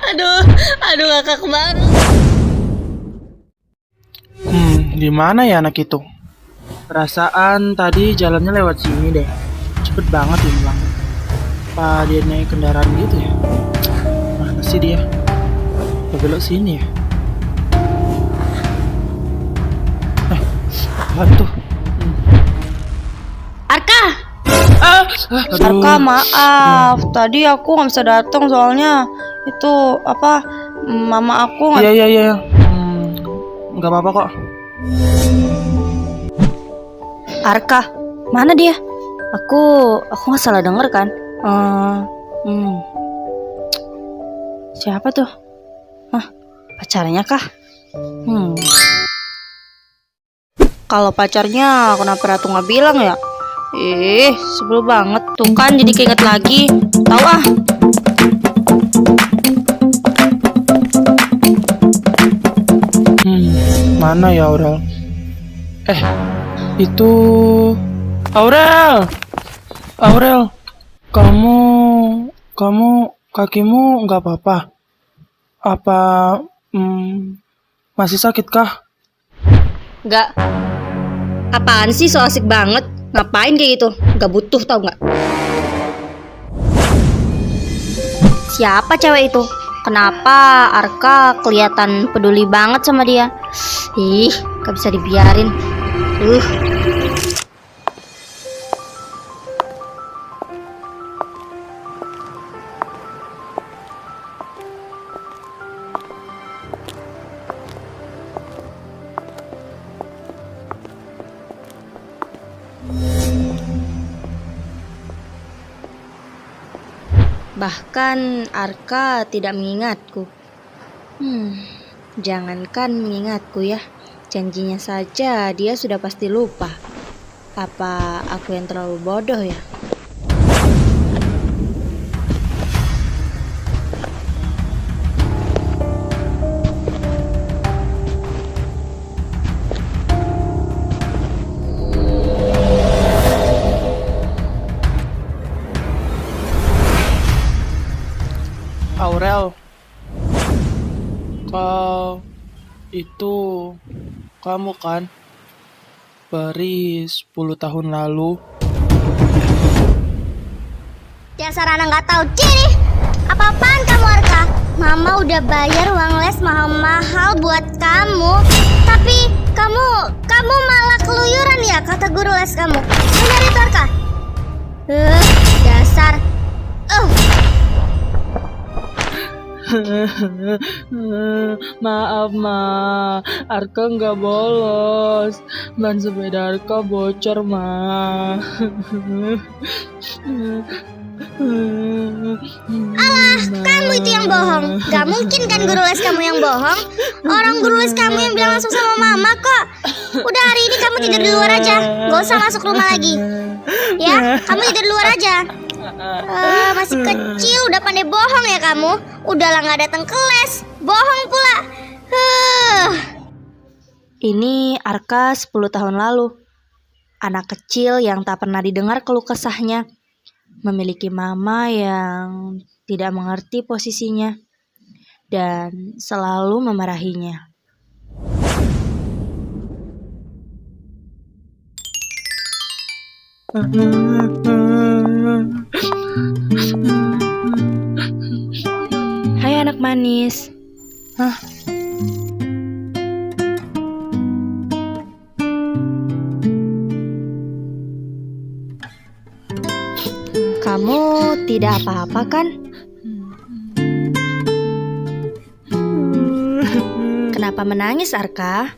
Aduh, aduh ngakak banget. Di mana ya anak itu? Perasaan tadi jalannya lewat sini deh. Cepet banget hilang. Apa dia naik kendaraan gitu ya? Mana sih dia? Apa belok sini ya? Apaan tuh? Arka, Aduh. Arka, maaf. Tadi aku nggak bisa datang soalnya itu apa? Mama aku nggak. Iya. Nggak apa-apa kok. Arka, mana dia? Aku nggak salah denger kan? Siapa tuh? Pacarnya kah? Kalau pacarnya kenapa Ratu nggak bilang ya? Sebel banget tuh kan, jadi keinget lagi. Tahu ah. Mana ya Aurel? Itu Aurel. Aurel, kamu kakimu nggak apa-apa? Apa masih sakit kah? Nggak. Apaan sih, so asik banget? Ngapain kayak gitu? Nggak butuh, tau nggak? Siapa cewek itu? Kenapa Arka kelihatan peduli banget sama dia? Gak bisa dibiarin. Bahkan Arka tidak mengingatku. Jangankan mengingatku ya, janjinya saja dia sudah pasti lupa. Apa aku yang terlalu bodoh ya? Aurel, kau itu kamu kan peri 10 tahun lalu. Dasar anak nggak tahu diri. Apa-apaan kamu Arka? Mama udah bayar uang les mahal-mahal buat kamu, tapi kamu malah keluyuran ya kata guru les kamu. Benar itu Arka? Dasar. Maaf ma, Arka nggak bolos. Ban sepeda Arka bocor ma. Alah, kamu itu yang bohong. Gak mungkin kan guru les kamu yang bohong. Orang guru les kamu yang bilang langsung sama mama kok. Udah hari ini kamu tidur di luar aja. Gak usah masuk rumah lagi. Ya, kamu tidur di luar aja. Masih kecil udah pandai bohong ya kamu. Udahlah gak datang ke les. Bohong pula. Ini Arka 10 tahun lalu. Anak kecil yang tak pernah didengar keluh kesahnya. Memiliki mama yang tidak mengerti posisinya dan selalu memarahinya. Hai anak manis. Kamu tidak apa-apa kan? Kenapa menangis Arka?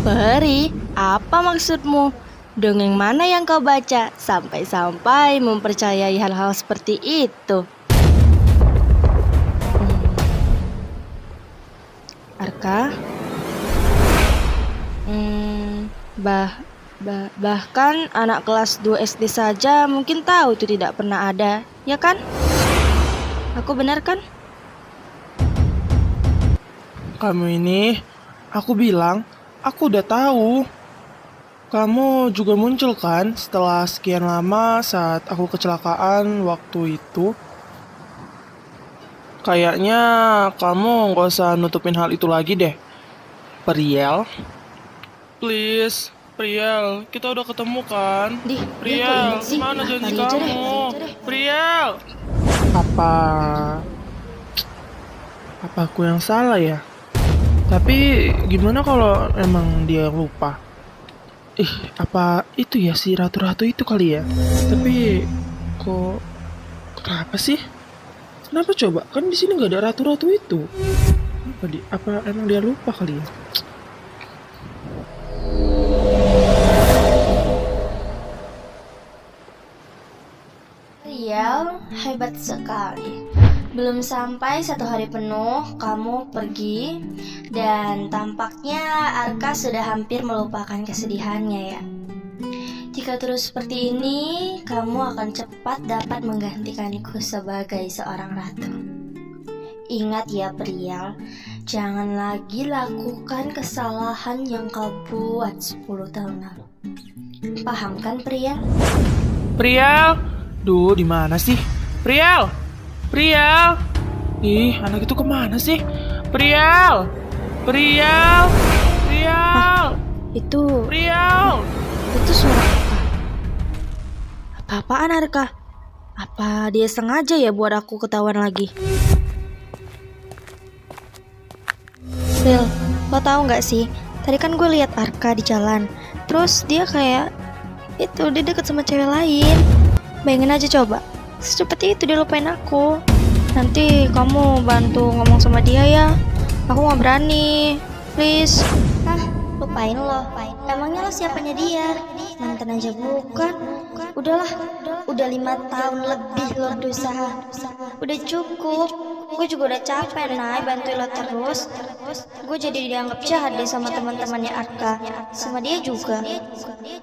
Peri, apa maksudmu? Dongeng mana yang kau baca sampai-sampai mempercayai hal-hal seperti itu? Arka? Bahkan anak kelas 2 SD saja mungkin tahu itu tidak pernah ada, ya kan? Aku benar kan? Kamu ini, aku bilang, aku udah tahu. Kamu juga muncul kan setelah sekian lama saat aku kecelakaan waktu itu. Kayaknya kamu nggak usah nutupin hal itu lagi deh. Priel. Please, Priel, kita udah ketemu kan? Dih, Priel, kok inget sih? mana janji Lari aja deh. kamu? Priel. Apa aku yang salah ya? Tapi gimana kalau emang dia lupa? Apa itu ya si ratu-ratu itu kali ya? Tapi kok kenapa sih? Kenapa coba? Kan di sini nggak ada ratu-ratu itu. Apa emang dia lupa kali ya? Riel, hebat sekali. Belum sampai 1 hari penuh, kamu pergi. Dan tampaknya Arka sudah hampir melupakan kesedihannya ya. Jika terus seperti ini, kamu akan cepat dapat menggantikanku sebagai seorang ratu. Ingat ya Priel, jangan lagi lakukan kesalahan yang kau buat 10 tahun lalu. Paham kan Priel? Priel, duh di mana sih? Priel, Priel, anak itu kemana sih? Priel, Priel, Priel, Itu Priel. suara apa? Apa-apaan Arka? Apa dia sengaja ya buat aku ketahuan lagi? Ril, lo tau gak sih? Tadi kan gue lihat Arka di jalan. Terus dia kayak dia deket sama cewek lain. Bayangin aja coba, secepat itu dia lupain aku. Nanti kamu bantu ngomong sama dia ya. Aku gak berani, please. Lupain lo. Emangnya lo siapanya dia? Mantan aja bukan. Udahlah, udah 5 tahun lebih lo berusaha. Udah cukup. Gue juga udah capek bantuin lo terus. Gue jadi dianggap jahat deh sama teman-temannya Arka. Sama dia juga.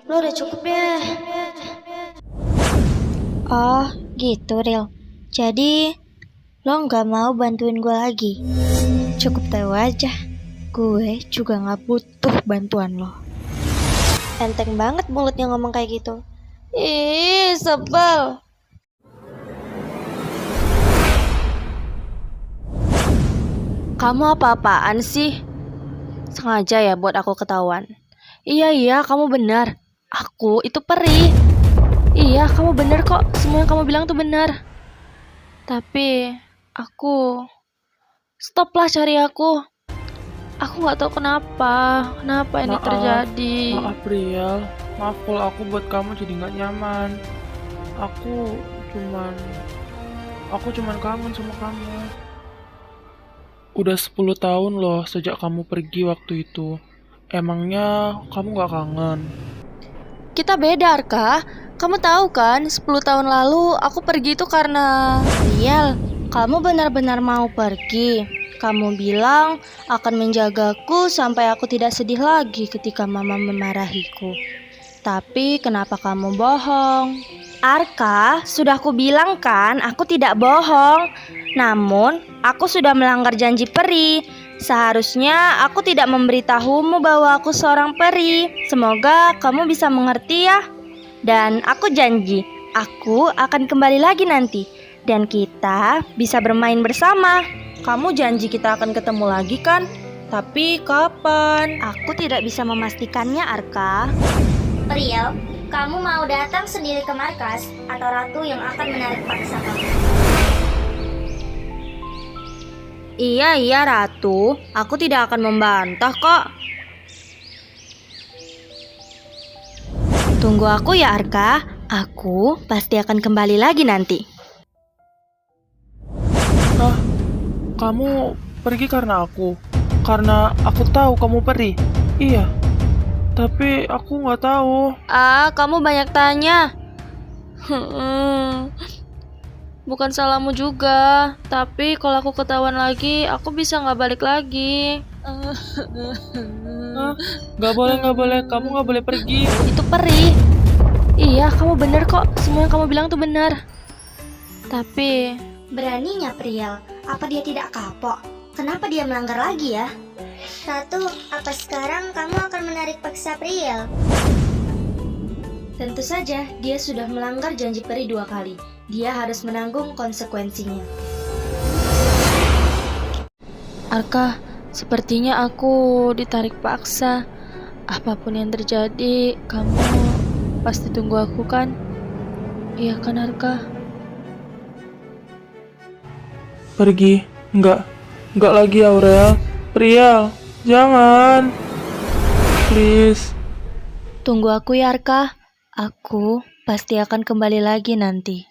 Lo udah cukup deh. Oh gitu Ril. Jadi lo gak mau bantuin gue lagi? Cukup tahu aja, gue juga gak butuh bantuan lo. Enteng banget mulutnya ngomong kayak gitu. Ih, sebel. Kamu apa-apaan sih? Sengaja ya buat aku ketahuan. Iya, kamu benar. Aku itu peri. Iya, kamu benar kok. Semua yang kamu bilang tuh benar. Tapi aku stoplah cari aku. Aku nggak tahu kenapa ini terjadi. Maaf Priel, maaf kalau aku buat kamu jadi nggak nyaman. Aku cuman kangen sama kamu. Udah 10 tahun loh sejak kamu pergi waktu itu. Emangnya kamu nggak kangen? Kita beda, Arka. Kamu tahu kan, 10 tahun lalu aku pergi itu karena Riel. Kamu benar-benar mau pergi. Kamu bilang akan menjagaku sampai aku tidak sedih lagi ketika mama memarahiku. Tapi kenapa kamu bohong? Arka, sudah aku bilang kan aku tidak bohong. Namun, aku sudah melanggar janji peri. Seharusnya aku tidak memberitahumu bahwa aku seorang peri. Semoga kamu bisa mengerti ya. Dan aku janji, aku akan kembali lagi nanti. Dan kita bisa bermain bersama. Kamu janji kita akan ketemu lagi kan? Tapi kapan? Aku tidak bisa memastikannya, Arka. Priel, kamu mau datang sendiri ke markas atau Ratu yang akan menarik paksa kamu? Iya, Ratu. Aku tidak akan membantah kok. Tunggu aku ya, Arka. Aku pasti akan kembali lagi nanti. Kamu pergi karena aku? Karena aku tahu kamu pergi? Iya. Tapi aku nggak tahu. Kamu banyak tanya. Bukan salahmu juga. Tapi kalau aku ketahuan lagi, aku bisa nggak balik lagi. Nggak boleh. Kamu nggak boleh pergi. Itu peri. Iya, kamu bener kok. Semua yang kamu bilang tuh benar. Tapi Beraninya Priel, apa dia tidak kapok? Kenapa dia melanggar lagi ya? Ratu, apa sekarang kamu akan menarik paksa Priel? Tentu saja, dia sudah melanggar janji peri 2 kali. Dia harus menanggung konsekuensinya. Arka, sepertinya aku ditarik paksa. Apapun yang terjadi, kamu pasti tunggu aku kan? Iya kan, Arka? Pergi. Enggak lagi Aurel. Priel, jangan. Please. Tunggu aku ya, Arka. Aku pasti akan kembali lagi nanti.